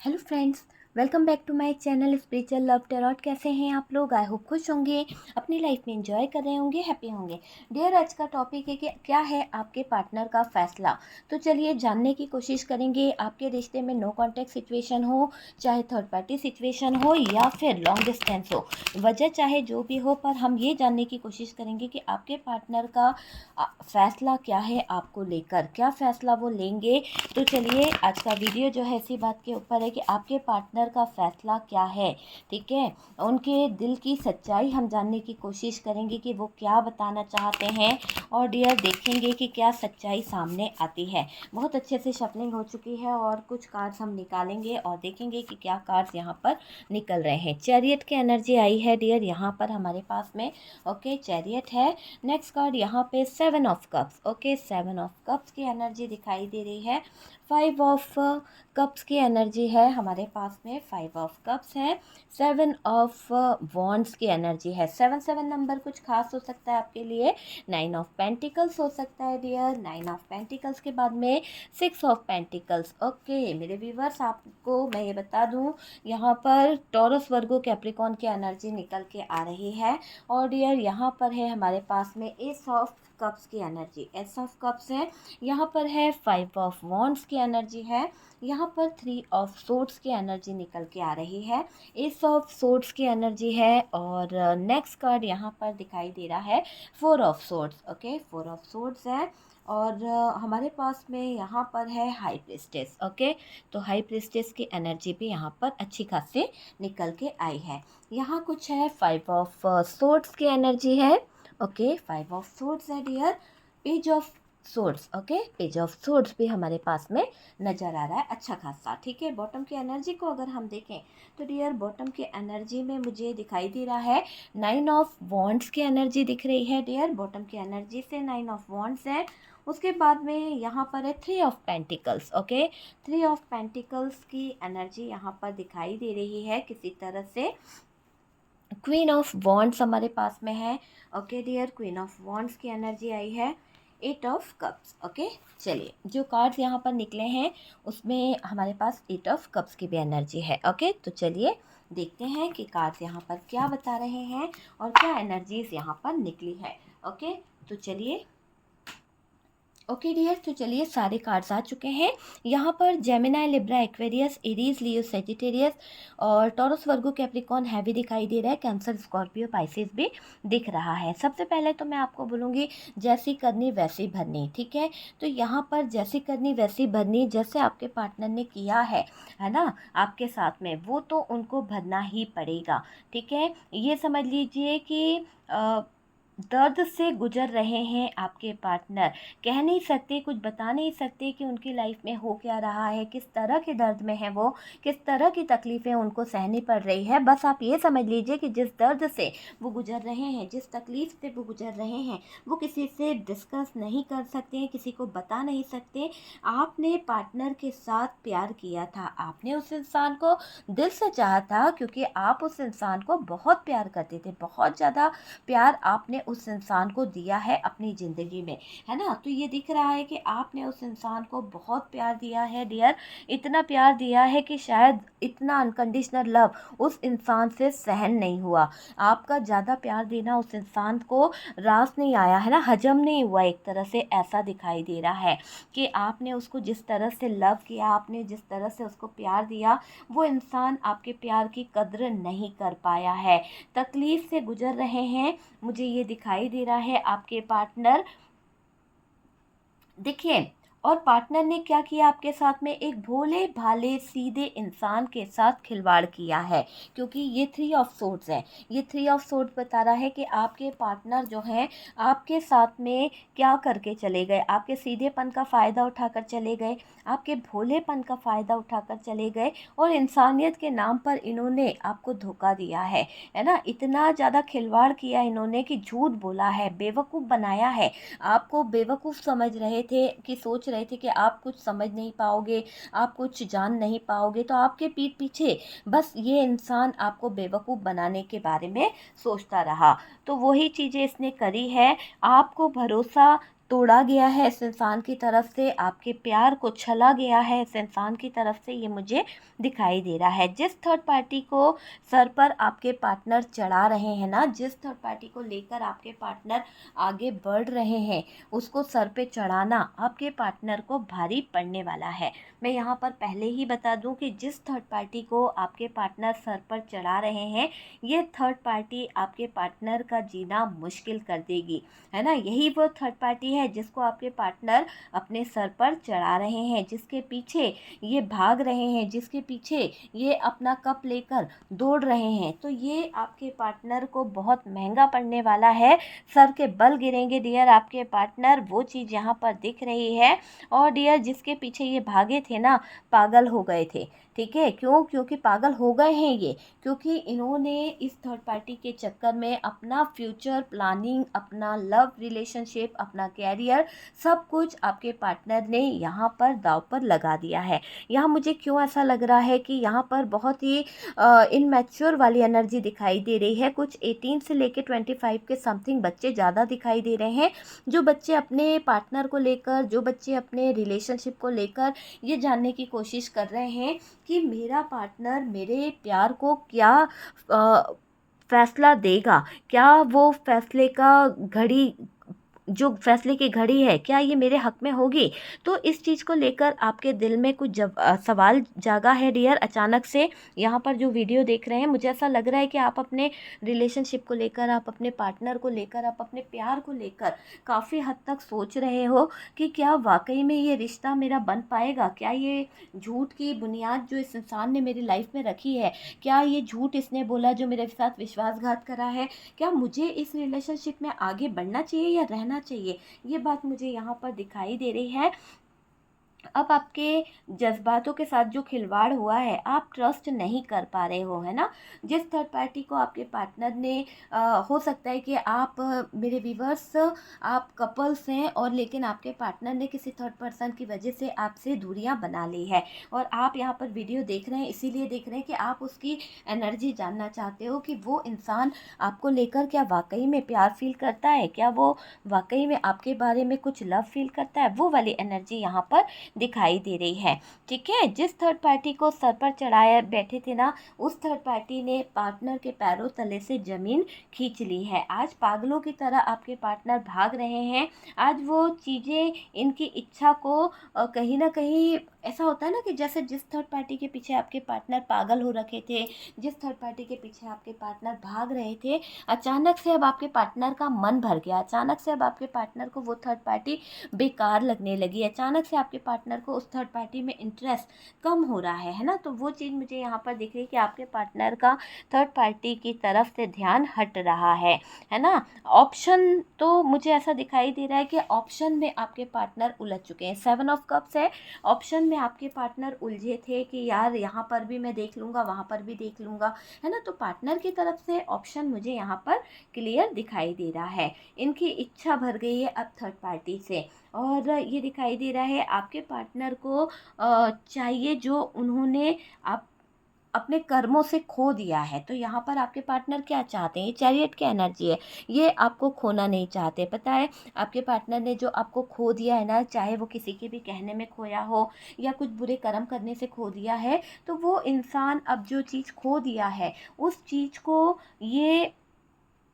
Hello friends, welcome back to my channel spiritual love tarot. कैसे हैं आप लोग? आई होप खुश होंगे, अपनी लाइफ में एंजॉय कर रहे होंगे, हैप्पी होंगे। डियर, आज का टॉपिक है कि क्या है आपके पार्टनर का फैसला। तो चलिए जानने की कोशिश करेंगे। आपके रिश्ते में नो कॉन्टैक्ट सिचुएशन हो, चाहे थर्ड पार्टी सिचुएशन हो या फिर लॉन्ग डिस्टेंस हो, वजह चाहे जो भी हो, पर हम ये जानने की कोशिश करेंगे कि आपके पार्टनर का फैसला क्या है, आपको लेकर क्या फैसला वो लेंगे। तो चलिए, आज का वीडियो जो है इसी बात के ऊपर है कि आपके पार्टनर का फैसला क्या है। ठीक है, उनके दिल की सच्चाई हम जानने की कोशिश करेंगे कि वो क्या बताना चाहते हैं। और डियर, देखेंगे कि क्या सच्चाई सामने आती है। बहुत अच्छे से शफलिंग हो चुकी है और कुछ कार्ड्स हम निकालेंगे और देखेंगे कि क्या कार्ड्स यहाँ पर निकल रहे हैं। चैरियट की एनर्जी आई है डियर यहाँ पर हमारे पास में। ओके, चैरियट है। नेक्स्ट कार्ड यहाँ पे 7 of cups. Okay, 7 of cups की एनर्जी दिखाई दे रही है। 5 ऑफ कप्स की एनर्जी है हमारे पास में। 5 ऑफ कप्स है। 7 ऑफ वॉन्ड्स की एनर्जी है। 7 नंबर कुछ खास हो सकता है आपके लिए। 9 ऑफ पेंटिकल्स हो सकता है डियर। 9 ऑफ पेंटिकल्स के बाद में 6 ऑफ पेंटिकल्स। ओके मेरे व्यूवर्स, आपको मैं ये बता दूं, यहाँ पर टॉरस वर्गो कैप्रिकॉन की एनर्जी निकल के आ रही है। और डियर, यहाँ पर है हमारे पास में एस ऑफ कप्स की एनर्जी। एस ऑफ कप्स है। यहाँ पर है 5 ऑफ वॉन्ड्स की एनर्जी है। यहाँ पर 3 ऑफ सोर्ड्स की एनर्जी निकल के आ रही है। एस ऑफ सोर्ड्स की एनर्जी है। और नेक्स्ट कार्ड यहाँ पर दिखाई दे रहा है 4 of swords. Okay, 4 of swords है। और हमारे पास में यहाँ पर है हाई प्रिस्टेस। ओके, तो हाई प्रिस्टेस की एनर्जी भी यहाँ पर अच्छी खासी निकल के आई है। यहाँ कुछ है 5 ऑफ सोर्ड्स की एनर्जी है। ओके, 5 ऑफ सोर्ड्स है dear. Page of swords. Okay, page of swords भी हमारे पास में नज़र आ रहा है अच्छा खासा। ठीक है, बॉटम की एनर्जी को अगर हम देखें तो डियर, बॉटम की एनर्जी में मुझे दिखाई दे रहा है 9 ऑफ वॉन्ड्स की एनर्जी दिख रही है डियर। बॉटम की एनर्जी से 9 ऑफ वॉन्ड्स है। उसके बाद में यहाँ पर है 3 of pentacles. Okay, 3 of pentacles की एनर्जी यहाँ पर दिखाई दे रही है किसी तरह से। क्वीन ऑफ वॉन्ड्स हमारे पास में है। Okay dear, queen of wands की एनर्जी आई है। 8 ऑफ कप्स। ओके, चलिए जो कार्ड्स यहाँ पर निकले हैं उसमें हमारे पास 8 ऑफ कप्स की भी एनर्जी है। ओके, तो चलिए देखते हैं कि कार्ड्स यहाँ पर क्या बता रहे हैं और क्या एनर्जीज यहाँ पर निकली है। ओके, तो चलिए। ओके डियर, तो चलिए सारे कार्ड्स आ चुके हैं। यहाँ पर जेमिनाई, लिब्रा, एक्वेरियस, एरीज, लियो, सेजिटेरियस और टॉरस, वर्गो, कैप्रिकॉन हैवी दिखाई दे रहा है। कैंसर, स्कॉर्पियो, पाइसेस भी दिख रहा है। सबसे पहले तो मैं आपको बोलूँगी, जैसी करनी वैसी भरनी। ठीक है, तो यहाँ पर जैसी करनी वैसी भरनी, जैसे आपके पार्टनर ने किया है ना आपके साथ में, वो तो उनको भरना ही पड़ेगा। ठीक है, ये समझ लीजिए कि दर्द से गुजर रहे हैं आपके पार्टनर। कह नहीं सकते, कुछ बता नहीं सकते कि उनकी लाइफ में हो क्या रहा है, किस तरह के दर्द में है वो, किस तरह की तकलीफ़ें उनको सहनी पड़ रही है। बस आप ये समझ लीजिए कि जिस दर्द से वो गुजर रहे हैं, जिस तकलीफ़ से वो गुजर रहे हैं, वो किसी से डिस्कस नहीं कर सकते हैं, किसी को बता नहीं सकते। आपने पार्टनर के साथ प्यार किया था, आपने उस इंसान को दिल से चाहा था, क्योंकि आप उस इंसान को बहुत प्यार करते थे। बहुत ज़्यादा प्यार आपने उस इंसान को दिया है अपनी ज़िंदगी में, है ना। तो ये दिख रहा है कि आपने उस इंसान को बहुत प्यार दिया है डियर। इतना प्यार दिया है कि शायद इतना अनकंडीशनल लव उस इंसान से सहन नहीं हुआ। आपका ज़्यादा प्यार देना उस इंसान को रास नहीं आया, है ना, हजम नहीं हुआ एक तरह से। ऐसा दिखाई दे रहा है कि आपने उसको जिस तरह से लव किया, आपने जिस तरह से उसको प्यार दिया, वो इंसान आपके प्यार की कद्र नहीं कर पाया है। तकलीफ़ से गुजर रहे हैं, मुझे ये दिखाई दे रहा है आपके पार्टनर। देखिए, और पार्टनर ने क्या किया आपके साथ में, एक भोले भाले सीधे इंसान के साथ खिलवाड़ किया है। क्योंकि ये 3 ऑफ सोर्ड्स है। ये 3 ऑफ सोर्ड्स बता रहा है कि आपके पार्टनर जो हैं आपके साथ में क्या करके चले गए। आपके सीधेपन का फ़ायदा उठाकर चले गए, आपके भोलेपन का फ़ायदा उठाकर चले गए, और इंसानियत के नाम पर इन्होंने आपको धोखा दिया है ना। इतना ज़्यादा खिलवाड़ किया इन्होंने कि झूठ बोला है, बेवकूफ़ बनाया है। आपको बेवकूफ़ समझ रहे थे, कि सोच रहे थे कि आप कुछ समझ नहीं पाओगे, आप कुछ जान नहीं पाओगे, तो आपके पीठ पीछे बस ये इंसान आपको बेवकूफ़ बनाने के बारे में सोचता रहा। तो वही चीज़ें इसने करी है। आपको भरोसा तोड़ा गया है इस इंसान की तरफ से, आपके प्यार को छला गया है इस इंसान की तरफ से, ये मुझे दिखाई दे रहा है। जिस थर्ड पार्टी को सर पर आपके पार्टनर चढ़ा रहे हैं ना, जिस थर्ड पार्टी को लेकर आपके पार्टनर आगे बढ़ रहे हैं, उसको सर पे चढ़ाना आपके पार्टनर को भारी पड़ने वाला है। मैं यहाँ पर पहले ही बता दूं कि जिस थर्ड पार्टी को आपके पार्टनर सर पर चढ़ा रहे हैं, ये थर्ड पार्टी आपके पार्टनर का जीना मुश्किल कर देगी, है ना। यही वो थर्ड पार्टी है जिसको आपके पार्टनर अपने सर पर चढ़ा रहे हैं, जिसके पीछे ये भाग रहे हैं, जिसके पीछे ये अपना कप लेकर दौड़ रहे हैं। तो ये आपके पार्टनर को बहुत महंगा पड़ने वाला है। सर के बल गिरेंगे डियर आपके पार्टनर, वो चीज़ यहाँ पर दिख रही है। और डियर जिसके पीछे ये भागे थे ना, पागल हो गए थे, ठीक है। क्यों? क्योंकि पागल हो गए हैं ये, क्योंकि इन्होंने इस थर्ड पार्टी के चक्कर में अपना फ्यूचर प्लानिंग, अपना लव रिलेशनशिप, अपना कैरियर, सब कुछ आपके पार्टनर ने यहाँ पर दांव पर लगा दिया है। यहाँ मुझे क्यों ऐसा लग रहा है कि यहाँ पर बहुत ही इनमैच्योर वाली एनर्जी दिखाई दे रही है। कुछ 18 से लेके 25 के समथिंग बच्चे ज़्यादा दिखाई दे रहे हैं, जो बच्चे अपने पार्टनर को लेकर, जो बच्चे अपने रिलेशनशिप को लेकर ये जानने की कोशिश कर रहे हैं कि मेरा पार्टनर मेरे प्यार को क्या फैसला देगा, क्या वो फैसले का घड़ी, जो फैसले की घड़ी है, क्या ये मेरे हक में होगी। तो इस चीज़ को लेकर आपके दिल में कुछ सवाल जागा है डियर अचानक से। यहाँ पर जो वीडियो देख रहे हैं, मुझे ऐसा लग रहा है कि आप अपने रिलेशनशिप को लेकर, आप अपने पार्टनर को लेकर, आप अपने प्यार को लेकर काफ़ी हद तक सोच रहे हो कि क्या वाकई में ये रिश्ता मेरा बन पाएगा, क्या ये झूठ की बुनियाद जो इस इंसान ने मेरी लाइफ में रखी है, क्या ये झूठ इसने बोला जो मेरे साथ विश्वासघात करा है, क्या मुझे इस रिलेशनशिप में आगे बढ़ना चाहिए या रहना चाहिए। ये बात मुझे यहाँ पर दिखाई दे रही है। अब आपके जज्बातों के साथ जो खिलवाड़ हुआ है, आप ट्रस्ट नहीं कर पा रहे हो, है ना। जिस थर्ड पार्टी को आपके पार्टनर ने हो सकता है कि आप मेरे व्यूवर्स, आप कपल्स हैं और लेकिन आपके पार्टनर ने किसी थर्ड पर्सन की वजह से आपसे दूरियां बना ली है, और आप यहाँ पर वीडियो देख रहे हैं इसीलिए देख रहे हैं कि आप उसकी एनर्जी जानना चाहते हो कि वो इंसान आपको लेकर क्या वाकई में प्यार फील करता है, क्या वो वाकई में आपके बारे में कुछ लव फील करता है। वो वाली एनर्जी यहाँ पर दिखाई दे रही है, ठीक है। जिस थर्ड पार्टी को सर पर चढ़ाए बैठे थे ना, उस थर्ड पार्टी ने पार्टनर के पैरों तले से जमीन खींच ली है। आज पागलों की तरह आपके पार्टनर भाग रहे हैं। आज वो चीज़ें, इनकी इच्छा को कहीं ना कहीं ऐसा होता है ना कि जैसे जिस थर्ड पार्टी के पीछे आपके पार्टनर पागल हो रखे थे, जिस थर्ड पार्टी के पीछे आपके पार्टनर भाग रहे थे, अचानक से अब आपके पार्टनर का मन भर गया, अचानक से अब आपके पार्टनर को वो थर्ड पार्टी बेकार लगने लगी, अचानक से आपके पार्टनर को उस थर्ड पार्टी में इंटरेस्ट कम हो रहा है ना। तो वो चीज़ मुझे यहाँ पर दिख रही है कि आपके पार्टनर का थर्ड पार्टी की तरफ से ध्यान हट रहा है ना। ऑप्शन तो मुझे ऐसा दिखाई दे रहा है कि ऑप्शन में आपके पार्टनर उलझ चुके हैं। 7 ऑफ कप्स है, ऑप्शन में आपके पार्टनर उलझे थे कि यार यहाँ पर भी मैं देख लूँगा, वहाँ पर भी देख लूँगा, है ना। तो पार्टनर की तरफ से ऑप्शन मुझे यहाँ पर क्लियर दिखाई दे रहा है। इनकी इच्छा भर गई है अब थर्ड पार्टी से, और ये दिखाई दे रहा है आपके पार्टनर को चाहिए जो उन्होंने आप अपने कर्मों से खो दिया है। तो यहाँ पर आपके पार्टनर क्या चाहते हैं, ये चैरियट की एनर्जी है, ये आपको खोना नहीं चाहते। पता है आपके पार्टनर ने जो आपको खो दिया है ना, चाहे वो किसी के भी कहने में खोया हो या कुछ बुरे कर्म करने से खो दिया है, तो वो इंसान अब जो चीज़ खो दिया है उस चीज़ को ये,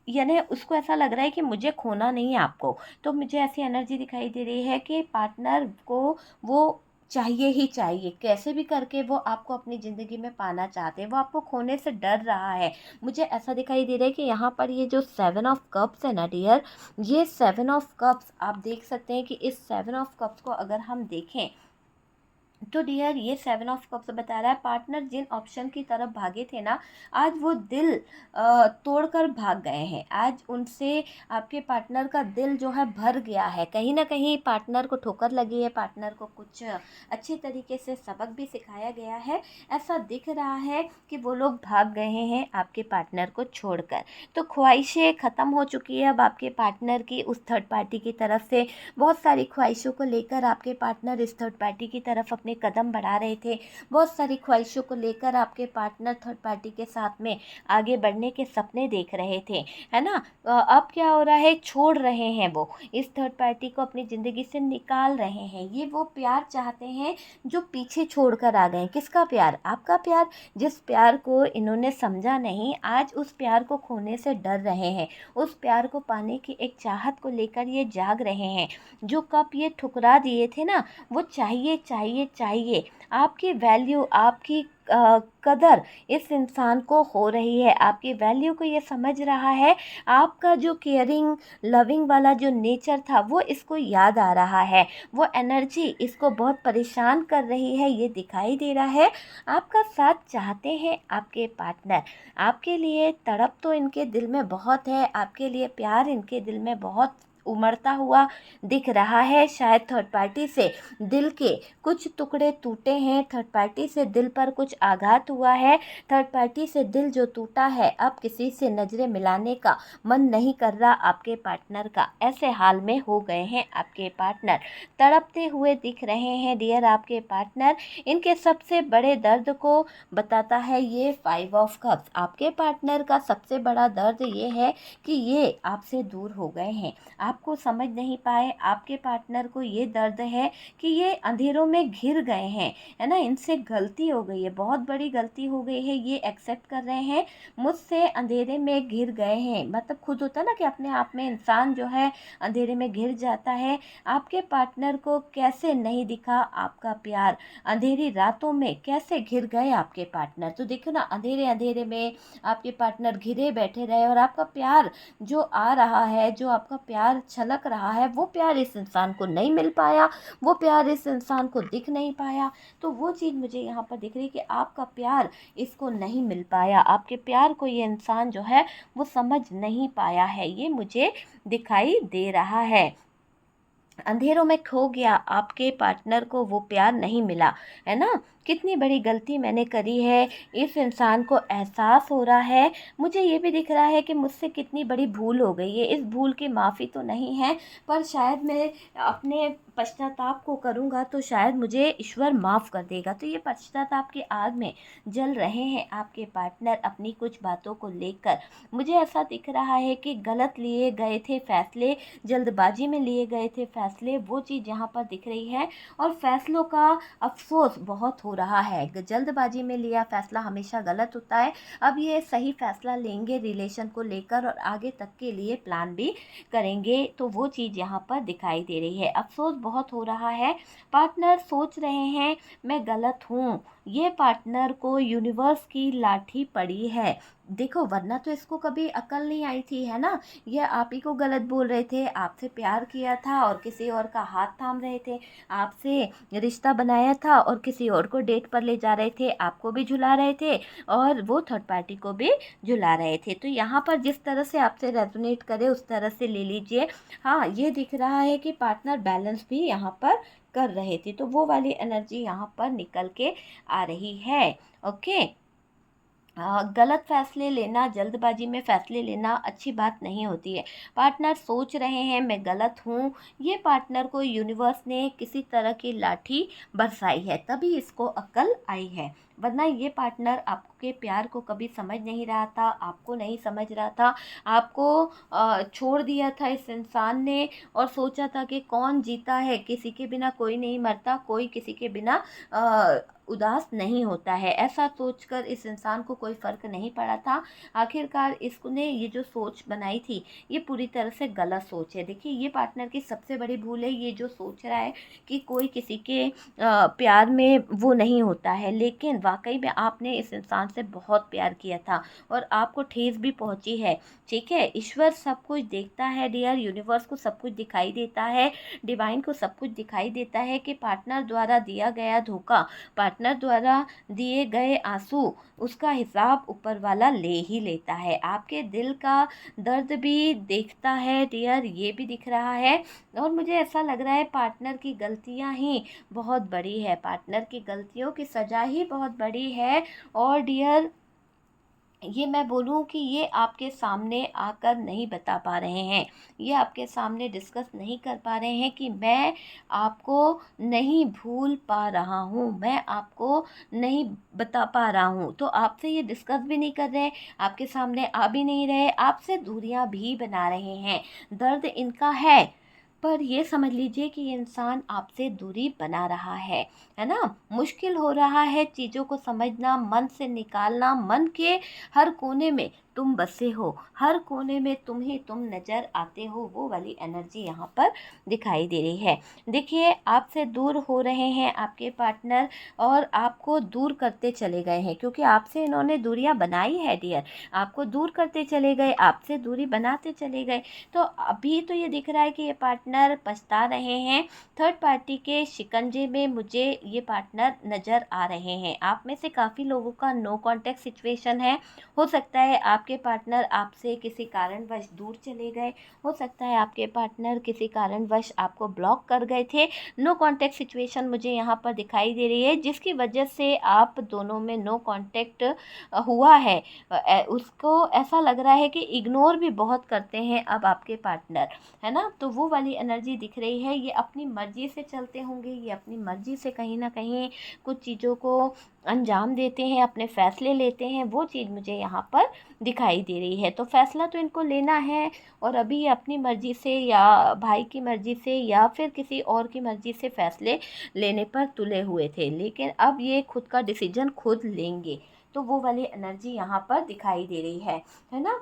यानी उसको ऐसा लग रहा है कि मुझे खोना नहीं है आपको। तो मुझे ऐसी एनर्जी दिखाई दे रही है कि पार्टनर को वो चाहिए ही चाहिए, कैसे भी करके वो आपको अपनी ज़िंदगी में पाना चाहते हैं, वो आपको खोने से डर रहा है। मुझे ऐसा दिखाई दे रहा है कि यहाँ पर ये जो 7 ऑफ कप्स है ना डियर, ये 7 ऑफ कप्स आप देख सकते हैं कि इस 7 ऑफ कप्स को अगर हम देखें तो डियर ये 7 ऑफ कप्स बता रहा है पार्टनर जिन ऑप्शन की तरफ भागे थे ना, आज वो दिल तोड़कर भाग गए हैं। आज उनसे आपके पार्टनर का दिल जो है भर गया है। कहीं ना कहीं पार्टनर को ठोकर लगी है, पार्टनर को कुछ अच्छे तरीके से सबक भी सिखाया गया है। ऐसा दिख रहा है कि वो लोग भाग गए हैं आपके पार्टनर को छोड़कर। तो ख्वाहिशें ख़त्म हो चुकी है अब आपके पार्टनर की उस थर्ड पार्टी की तरफ से। बहुत सारी ख्वाहिशों को लेकर आपके पार्टनर इस थर्ड पार्टी की तरफ अपनी अपने कदम बढ़ा रहे थे, बहुत सारी ख्वाहिशों को लेकर आपके पार्टनर थर्ड पार्टी के साथ में आगे बढ़ने के सपने देख रहे थे, है ना। अब क्या हो रहा है, छोड़ रहे हैं वो इस थर्ड पार्टी को, अपनी ज़िंदगी से निकाल रहे हैं। ये वो प्यार चाहते हैं जो पीछे छोड़ कर आ गए। किसका प्यार? आपका प्यार। जिस प्यार को इन्होंने समझा नहीं, आज उस प्यार को खोने से डर रहे हैं, उस प्यार को पाने की एक चाहत को लेकर ये जाग रहे हैं। जो कप ये ठुकरा दिए थे ना, वो चाहिए चाहिए चाहिए। आपकी वैल्यू, आपकी कदर इस इंसान को हो रही है, आपकी वैल्यू को ये समझ रहा है। आपका जो केयरिंग लविंग वाला जो नेचर था वो इसको याद आ रहा है, वो एनर्जी इसको बहुत परेशान कर रही है, ये दिखाई दे रहा है। आपका साथ चाहते हैं आपके पार्टनर, आपके लिए तड़प तो इनके दिल में बहुत है, आपके लिए प्यार इनके दिल में बहुत उमड़ता हुआ दिख रहा है। शायद थर्ड पार्टी से दिल के कुछ टुकड़े टूटे हैं, थर्ड पार्टी से दिल पर कुछ आघात हुआ है, थर्ड पार्टी से दिल जो टूटा है, अब किसी से नज़रें मिलाने का मन नहीं कर रहा आपके पार्टनर का। ऐसे हाल में हो गए हैं आपके पार्टनर, तड़पते हुए दिख रहे हैं डियर आपके पार्टनर। इनके सबसे बड़े दर्द को बताता है ये 5 ऑफ कप्स। आपके पार्टनर का सबसे बड़ा दर्द ये है कि ये आपसे दूर हो गए हैं, आपको समझ नहीं पाए। आपके पार्टनर को ये दर्द है कि ये अंधेरों में घिर गए हैं, है ना। इनसे गलती हो गई है, बहुत बड़ी गलती हो गई है, ये एक्सेप्ट कर रहे हैं। मुझसे अंधेरे में घिर गए हैं, मतलब खुद होता ना कि अपने आप में इंसान जो है अंधेरे में घिर जाता है। आपके पार्टनर को कैसे नहीं दिखा आपका प्यार, अंधेरी रातों में कैसे घिर गए आपके पार्टनर। तो देखो ना, अंधेरे अंधेरे में आपके पार्टनर घिरे बैठे रहे, और आपका प्यार जो आ रहा है, जो आपका प्यार छलक रहा है, वो प्यार इस इंसान को नहीं मिल पाया, वो प्यार इस इंसान को दिख नहीं पाया। तो वो चीज़ मुझे यहाँ पर दिख रही है कि आपका प्यार इसको नहीं मिल पाया, आपके प्यार को ये इंसान जो है वो समझ नहीं पाया है, ये मुझे दिखाई दे रहा है। अंधेरों में खो गया, आपके पार्टनर को वो प्यार नहीं मिला, है ना। कितनी बड़ी गलती मैंने करी है, इस इंसान को एहसास हो रहा है। मुझे ये भी दिख रहा है कि मुझसे कितनी बड़ी भूल हो गई है, इस भूल की माफ़ी तो नहीं है, पर शायद मैं अपने पश्चाताप को करूँगा तो शायद मुझे ईश्वर माफ़ कर देगा। तो ये पश्चाताप की आग में जल रहे हैं आपके पार्टनर अपनी कुछ बातों को लेकर। मुझे ऐसा दिख रहा है कि गलत लिए गए थे फैसले, जल्दबाजी में लिए गए थे फैसले, वो चीज़ यहाँ पर दिख रही है। और फैसलों का अफसोस बहुत हो रहा है, जल्दबाजी में लिया फैसला हमेशा गलत होता है। अब ये सही फैसला लेंगे रिलेशन को लेकर, और आगे तक के लिए प्लान भी करेंगे, तो वो चीज़ यहाँ पर दिखाई दे रही है। अफसोस बहुत हो रहा है, पार्टनर सोच रहे हैं मैं गलत हूँ, ये पार्टनर को यूनिवर्स की लाठी पड़ी है। देखो, वरना तो इसको कभी अकल नहीं आई थी, है ना। ये आप ही को गलत बोल रहे थे, आपसे प्यार किया था और किसी और का हाथ थाम रहे थे, आपसे रिश्ता बनाया था और किसी और को डेट पर ले जा रहे थे, आपको भी झुला रहे थे और वो थर्ड पार्टी को भी झुला रहे थे। तो यहाँ पर जिस तरह से आपसे रेजोनेट करे उस तरह से ले लीजिए। हाँ, ये दिख रहा है कि पार्टनर बैलेंस भी यहाँ पर कर रहे थे, तो वो वाली एनर्जी यहाँ पर निकल के आ रही है। ओके। गलत फैसले लेना, जल्दबाजी में फैसले लेना अच्छी बात नहीं होती है। पार्टनर सोच रहे हैं मैं गलत हूँ, ये पार्टनर को यूनिवर्स ने किसी तरह की लाठी बरसाई है, तभी इसको अक्ल आई है। वरना ये पार्टनर आपके प्यार को कभी समझ नहीं रहा था, आपको नहीं समझ रहा था, आपको छोड़ दिया था इस इंसान ने, और सोचा था कि कौन जीता है, किसी के बिना कोई नहीं मरता, कोई किसी के बिना उदास नहीं होता है, ऐसा सोचकर इस इंसान को कोई फ़र्क नहीं पड़ा था। आखिरकार इसने ये जो सोच बनाई थी, ये पूरी तरह से गलत सोच है। देखिए, ये पार्टनर की सबसे बड़ी भूल है, ये जो सोच रहा है कि कोई किसी के प्यार में वो नहीं होता है, लेकिन वाकई में आपने इस इंसान से बहुत प्यार किया था और आपको ठेस भी पहुंची है। ठीक है, ईश्वर सब कुछ देखता है डियर, यूनिवर्स को सब कुछ दिखाई देता है, डिवाइन को सब कुछ दिखाई देता है कि पार्टनर द्वारा दिया गया धोखा, पार्टनर द्वारा दिए गए आंसू, उसका हिसाब ऊपर वाला ले ही लेता है। आपके दिल का दर्द भी देखता है डियर, ये भी दिख रहा है। और मुझे ऐसा लग रहा है पार्टनर की गलतियां ही बहुत बड़ी है, पार्टनर की गलतियों की सजा ही बहुत बड़ी है। और डियर, ये मैं बोलूँ कि ये आपके सामने आकर नहीं बता पा रहे हैं, ये आपके सामने डिस्कस नहीं कर पा रहे हैं कि मैं आपको नहीं भूल पा रहा हूँ, मैं आपको नहीं बता पा रहा हूँ। तो आपसे ये डिस्कस भी नहीं कर रहे, आपके सामने आ भी नहीं रहे, आपसे दूरियाँ भी बना रहे हैं। दर्द इनका है, पर ये समझ लीजिए कि ये इंसान आपसे दूरी बना रहा है ना? मुश्किल हो रहा है चीज़ों को समझना, मन से निकालना, मन के हर कोने में तुम बसे हो, हर कोने में तुम ही तुम नज़र आते हो, वो वाली एनर्जी यहाँ पर दिखाई दे रही है। देखिए, आपसे दूर हो रहे हैं आपके पार्टनर और आपको दूर करते चले गए हैं, क्योंकि आपसे इन्होंने दूरियाँ बनाई है डियर। आपको दूर करते चले गए, आपसे दूरी बनाते चले गए। तो अभी तो ये दिख रहा है कि ये पार्टनर पछता रहे हैं, थर्ड पार्टी के शिकंजे में मुझे ये पार्टनर नज़र आ रहे हैं। आप में से काफ़ी लोगों का नो कॉन्टैक्ट सिचुएशन है। हो सकता है आपके पार्टनर आपसे किसी कारणवश दूर चले गए, हो सकता है आपके पार्टनर किसी कारणवश आपको ब्लॉक कर गए थे। नो कॉन्टैक्ट सिचुएशन मुझे यहाँ पर दिखाई दे रही है, जिसकी वजह से आप दोनों में नो कॉन्टैक्ट हुआ है। उसको ऐसा लग रहा है कि इग्नोर भी बहुत करते हैं अब आपके पार्टनर, है ना? तो वो वाली एनर्जी दिख रही है। ये अपनी मर्ज़ी से चलते होंगे, ये अपनी मर्ज़ी से कहीं न कहीं कुछ चीज़ों को अंजाम देते हैं, अपने फ़ैसले लेते हैं, वो चीज़ मुझे यहाँ पर दिखाई दे रही है। तो फ़ैसला तो इनको लेना है, और अभी ये अपनी मर्ज़ी से या भाई की मर्ज़ी से या फिर किसी और की मर्ज़ी से फ़ैसले लेने पर तुले हुए थे, लेकिन अब ये खुद का डिसीज़न खुद लेंगे। तो वो वाली एनर्जी यहाँ पर दिखाई दे रही है ना?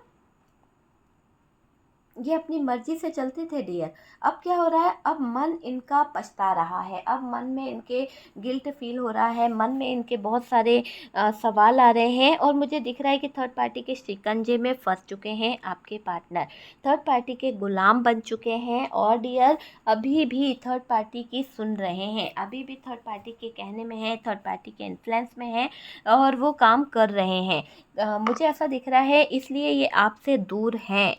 ये अपनी मर्ज़ी से चलते थे डियर। अब क्या हो रहा है, अब मन इनका पछता रहा है, अब मन में इनके गिल्ट फ़ील हो रहा है, मन में इनके बहुत सारे सवाल आ रहे हैं, और मुझे दिख रहा है कि थर्ड पार्टी के शिकंजे में फँस चुके हैं आपके पार्टनर। थर्ड पार्टी के गुलाम बन चुके हैं, और डियर अभी भी थर्ड पार्टी की सुन रहे हैं, अभी भी थर्ड पार्टी के कहने में हैं, थर्ड पार्टी के इन्फ्लुएंस में हैं, और वो काम कर रहे हैं। मुझे ऐसा दिख रहा है, इसलिए ये आपसे दूर हैं,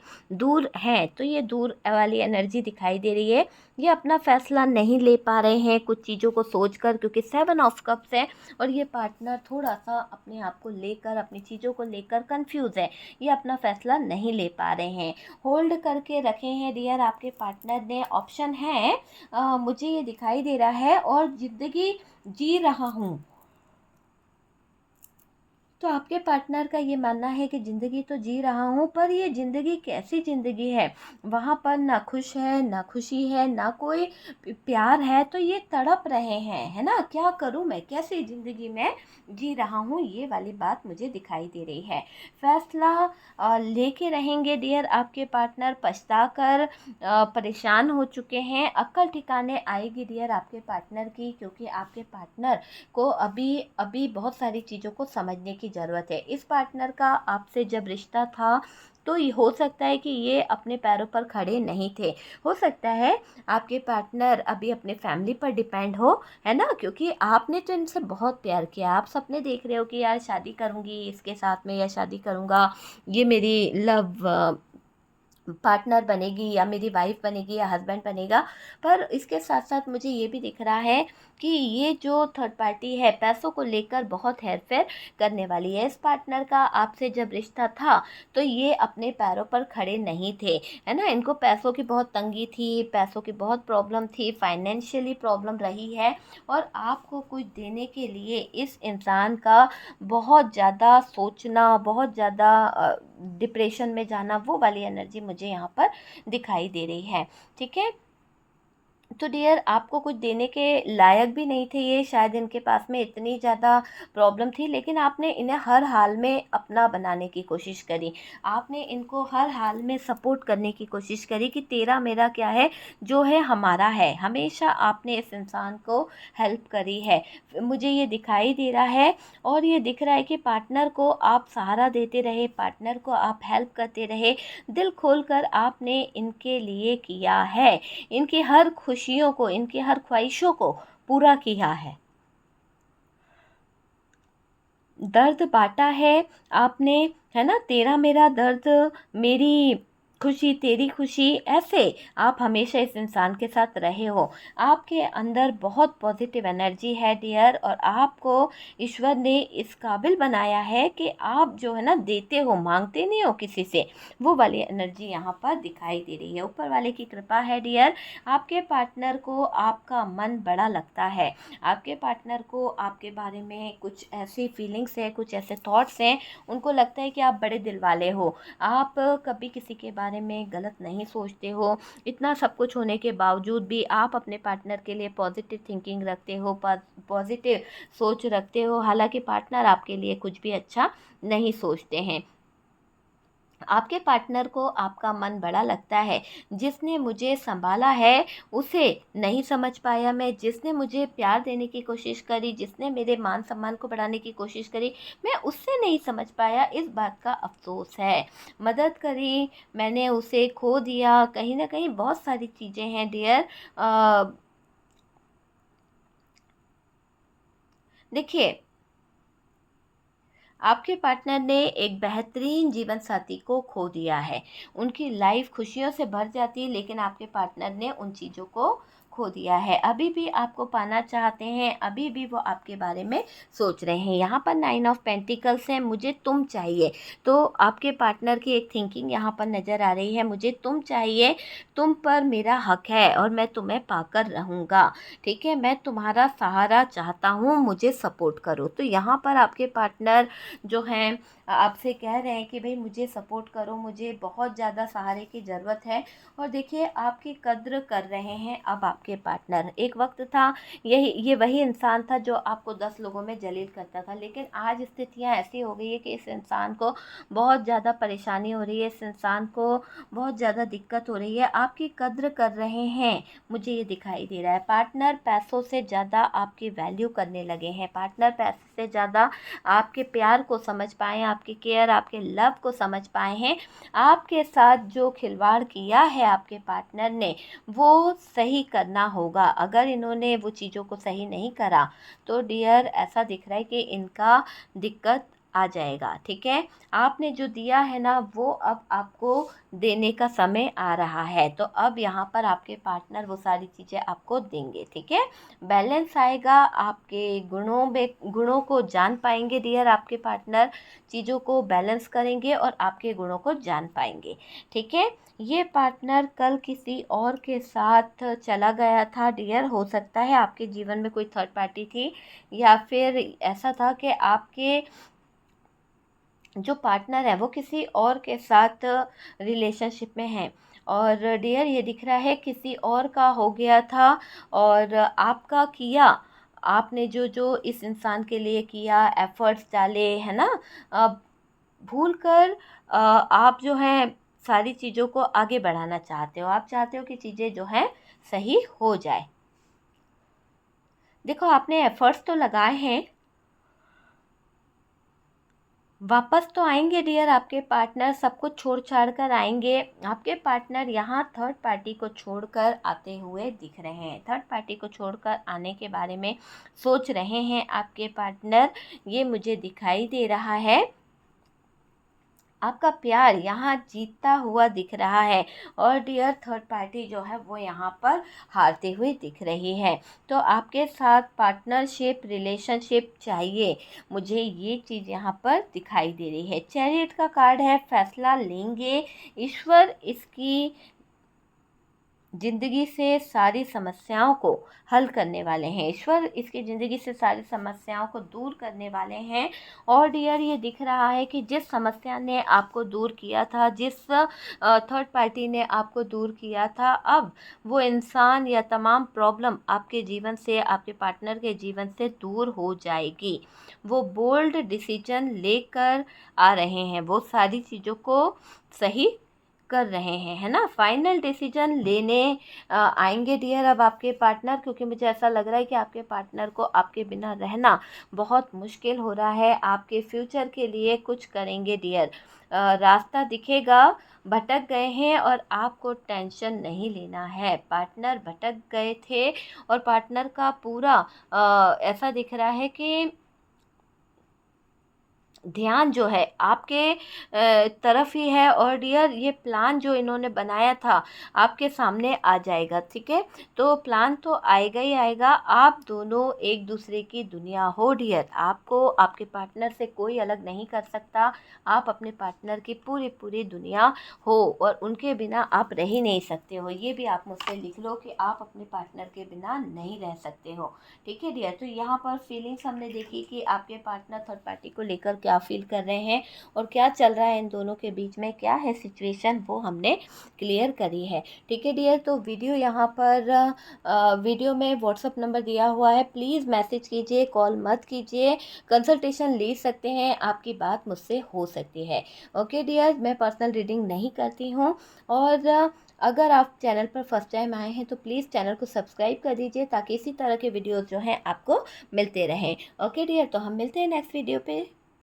तो ये दूर वाली एनर्जी दिखाई दे रही है। ये अपना फ़ैसला नहीं ले पा रहे हैं कुछ चीज़ों को सोचकर, क्योंकि 7 ऑफ कप्स है, और ये पार्टनर थोड़ा-सा अपने आप को लेकर, अपनी चीज़ों को लेकर कन्फ्यूज़ है। ये अपना फ़ैसला नहीं ले पा रहे हैं। होल्ड करके रखे हैं डियर आपके पार्टनर ने, ऑप्शन है, मुझे ये दिखाई दे रहा है, और ज़िंदगी जी रहा हूँ। तो आपके पार्टनर का ये मानना है कि ज़िंदगी तो जी रहा हूँ, पर ये ज़िंदगी कैसी ज़िंदगी है? वहाँ पर ना खुश है, ना खुशी है, ना कोई प्यार है, तो ये तड़प रहे हैं, है ना? क्या करूँ मैं? कैसी ज़िंदगी मैं जी रहा हूँ? ये वाली बात मुझे दिखाई दे रही है। फ़ैसला लेके रहेंगे डियर आपके पार्टनर, पछता कर परेशान हो चुके हैं। अक्ल ठिकाने आएगी डियर आपके पार्टनर की, क्योंकि आपके पार्टनर को अभी अभी बहुत सारी चीज़ों को समझने की ज़रूरत है। इस पार्टनर का आपसे जब रिश्ता था, तो ये हो सकता है कि ये अपने पैरों पर खड़े नहीं थे। हो सकता है आपके पार्टनर अभी अपने फैमिली पर डिपेंड हो, है ना? क्योंकि आपने तो इनसे बहुत प्यार किया। आप सपने देख रहे हो कि यार शादी करूँगी इसके साथ में, या शादी करूँगा, ये मेरी लव पार्टनर बनेगी, या मेरी वाइफ बनेगी, या हस्बैंड बनेगा। पर इसके साथ-साथ मुझे ये भी दिख रहा है कि ये जो थर्ड पार्टी है, पैसों को लेकर बहुत हेर-फेर करने वाली है। इस पार्टनर का आपसे जब रिश्ता था, तो ये अपने पैरों पर खड़े नहीं थे, है ना? इनको पैसों की बहुत तंगी थी, पैसों की बहुत प्रॉब्लम थी, फाइनेंशियली प्रॉब्लम रही है, और आपको कुछ देने के लिए इस इंसान का बहुत ज़्यादा सोचना, बहुत ज़्यादा डिप्रेशन में जाना, वो वाली एनर्जी मुझे यहाँ पर दिखाई दे रही है। ठीक है? तो डियर आपको कुछ देने के लायक भी नहीं थे ये, शायद इनके पास में इतनी ज़्यादा प्रॉब्लम थी, लेकिन आपने इन्हें हर हाल में अपना बनाने की कोशिश करी। आपने इनको हर हाल में सपोर्ट करने की कोशिश करी कि तेरा मेरा क्या है, जो है हमारा है। हमेशा आपने इस इंसान को हेल्प करी है। मुझे ये दिखाई दे रहा है, और ये दिख रहा है कि पार्टनर को आप सहारा देते रहे, पार्टनर को आप हेल्प करते रहे, दिल खोलकर आपने इनके लिए किया है। इनकी हर खुशियों को, इनकी हर ख्वाहिशों को पूरा किया है। दर्द बाँटा है आपने, है ना? तेरा मेरा दर्द, मेरी खुशी तेरी खुशी, ऐसे आप हमेशा इस इंसान के साथ रहे हो। आपके अंदर बहुत पॉजिटिव एनर्जी है डियर, और आपको ईश्वर ने इस काबिल बनाया है कि आप जो है ना देते हो, मांगते नहीं हो किसी से। वो वाली एनर्जी यहाँ पर दिखाई दे रही है। ऊपर वाले की कृपा है डियर। आपके पार्टनर को आपका मन बड़ा लगता है। आपके पार्टनर को आपके बारे में कुछ ऐसी फीलिंग्स है, कुछ ऐसे थॉट्स हैं, उनको लगता है कि आप बड़े दिल वाले हो। आप कभी किसी के बारे में गलत नहीं सोचते हो। इतना सब कुछ होने के बावजूद भी आप अपने पार्टनर के लिए पॉजिटिव थिंकिंग रखते हो, पॉजिटिव सोच रखते हो, हालांकि पार्टनर आपके लिए कुछ भी अच्छा नहीं सोचते हैं। आपके पार्टनर को आपका मन बड़ा लगता है। जिसने मुझे संभाला है उसे नहीं समझ पाया मैं, जिसने मुझे प्यार देने की कोशिश करी, जिसने मेरे मान सम्मान को बढ़ाने की कोशिश करी, मैं उससे नहीं समझ पाया, इस बात का अफसोस है। मदद करी मैंने, उसे खो दिया। कहीं ना कहीं बहुत सारी चीज़ें हैं डियर। देखिए, आपके पार्टनर ने एक बेहतरीन जीवन साथी को खो दिया है। उनकी लाइफ खुशियों से भर जाती है, लेकिन आपके पार्टनर ने उन चीज़ों को खो दिया है। अभी भी आपको पाना चाहते हैं, अभी भी वो आपके बारे में सोच रहे हैं। यहाँ पर 9 ऑफ पेंटिकल्स है, मुझे तुम चाहिए। तो आपके पार्टनर की एक थिंकिंग यहाँ पर नज़र आ रही है, मुझे तुम चाहिए, तुम पर मेरा हक है और मैं तुम्हें पाकर रहूँगा। ठीक है, मैं तुम्हारा सहारा चाहता हूँ, मुझे सपोर्ट करो। तो यहाँ पर आपके पार्टनर जो हैं आपसे कह रहे हैं कि भाई मुझे सपोर्ट करो, मुझे बहुत ज़्यादा सहारे की ज़रूरत है। और देखिए, आपकी कद्र कर रहे हैं अब आपके पार्टनर। एक वक्त था, ये वही इंसान था जो आपको 10 लोगों में जलील करता था, लेकिन आज स्थितियाँ ऐसी हो गई है कि इस इंसान को बहुत ज़्यादा परेशानी हो रही है, इस इंसान को बहुत ज़्यादा दिक्कत हो रही है। आपकी कद्र कर रहे हैं, मुझे ये दिखाई दे रहा है। पार्टनर पैसों से ज़्यादा आपकी वैल्यू करने लगे हैं। पार्टनर पैसे से ज़्यादा आपके प्यार को समझ पाए, आपकी केयर, आपके लव को समझ पाए हैं। आपके साथ जो खिलवाड़ किया है आपके पार्टनर ने, वो सही करना होगा। अगर इन्होंने वो चीज़ों को सही नहीं करा तो डियर, ऐसा दिख रहा है कि इनका दिक्कत आ जाएगा। ठीक है, आपने जो दिया है ना, वो अब आपको देने का समय आ रहा है। तो अब यहाँ पर आपके पार्टनर वो सारी चीज़ें आपको देंगे। ठीक है, बैलेंस आएगा, आपके गुणों को जान पाएंगे डियर। आपके पार्टनर चीज़ों को बैलेंस करेंगे और आपके गुणों को जान पाएंगे। ठीक है, ये पार्टनर कल किसी और के साथ चला गया था डियर। हो सकता है आपके जीवन में कोई थर्ड पार्टी थी, या फिर ऐसा था कि आपके जो पार्टनर है वो किसी और के साथ रिलेशनशिप में है। और डियर, ये दिख रहा है किसी और का हो गया था, और आपका किया, आपने जो जो इस इंसान के लिए किया, एफर्ट्स डाले, है ना, भूल कर आप जो है सारी चीज़ों को आगे बढ़ाना चाहते हो। आप चाहते हो कि चीज़ें जो हैं सही हो जाए। देखो, आपने एफर्ट्स तो लगाए हैं, वापस तो आएंगे डियर। आपके पार्टनर सब कुछ छोड़ छाड़ कर आएंगे। आपके पार्टनर यहाँ थर्ड पार्टी को छोड़कर आते हुए दिख रहे हैं। थर्ड पार्टी को छोड़कर आने के बारे में सोच रहे हैं आपके पार्टनर, ये मुझे दिखाई दे रहा है। आपका प्यार यहाँ जीतता हुआ दिख रहा है, और डियर, थर्ड पार्टी जो है वो यहाँ पर हारते हुए दिख रही है। तो आपके साथ पार्टनरशिप, रिलेशनशिप चाहिए, मुझे ये चीज़ यहाँ पर दिखाई दे रही है। चैरियट का कार्ड है, फैसला लेंगे। ईश्वर इसकी ज़िंदगी से सारी समस्याओं को हल करने वाले हैं। ईश्वर इसकी ज़िंदगी से सारी समस्याओं को दूर करने वाले हैं। और डियर, ये दिख रहा है कि जिस समस्या ने आपको दूर किया था, जिस थर्ड पार्टी ने आपको दूर किया था, अब वो इंसान या तमाम प्रॉब्लम आपके जीवन से, आपके पार्टनर के जीवन से दूर हो जाएगी। वो बोल्ड डिसीजन लेकर आ रहे हैं, वो सारी चीज़ों को सही कर रहे हैं, है ना। फाइनल डिसीजन लेने आएंगे डियर अब आपके पार्टनर, क्योंकि मुझे ऐसा लग रहा है कि आपके पार्टनर को आपके बिना रहना बहुत मुश्किल हो रहा है। आपके फ्यूचर के लिए कुछ करेंगे डियर। रास्ता दिखेगा, भटक गए हैं और आपको टेंशन नहीं लेना है। पार्टनर भटक गए थे और पार्टनर का पूरा ऐसा दिख रहा है कि ध्यान जो है आपके तरफ ही है, और डियर ये प्लान जो इन्होंने बनाया था आपके सामने आ जाएगा, ठीक है। तो प्लान तो आएगा ही आएगा। आप दोनों एक दूसरे की दुनिया हो डियर, आपको आपके पार्टनर से कोई अलग नहीं कर सकता। आप अपने पार्टनर की पूरी पूरी दुनिया हो, और उनके बिना आप रह ही नहीं सकते हो। ये भी आप मुझसे लिख लो कि आप अपने पार्टनर के बिना नहीं रह सकते हो, ठीक है डियर। तो यहाँ पर फीलिंग्स हमने देखी कि आपके पार्टनर थर्ड पार्टी को लेकर क्या फील कर रहे हैं और क्या चल रहा है इन दोनों के बीच में, क्या है सिचुएशन, वो हमने क्लियर करी है, ठीक है डियर। तो वीडियो यहाँ पर वीडियो में व्हाट्सअप नंबर दिया हुआ है, प्लीज़ मैसेज कीजिए, कॉल मत कीजिए। कंसल्टेशन ले सकते हैं, आपकी बात मुझसे हो सकती है। ओके डियर, मैं पर्सनल रीडिंग नहीं करती हूँ। और अगर आप चैनल पर फर्स्ट टाइम आए हैं तो प्लीज़ चैनल को सब्सक्राइब कर दीजिए, ताकि इसी तरह के वीडियोस जो हैं आपको मिलते रहें। ओके डियर, तो हम मिलते हैं नेक्स्ट वीडियो पे।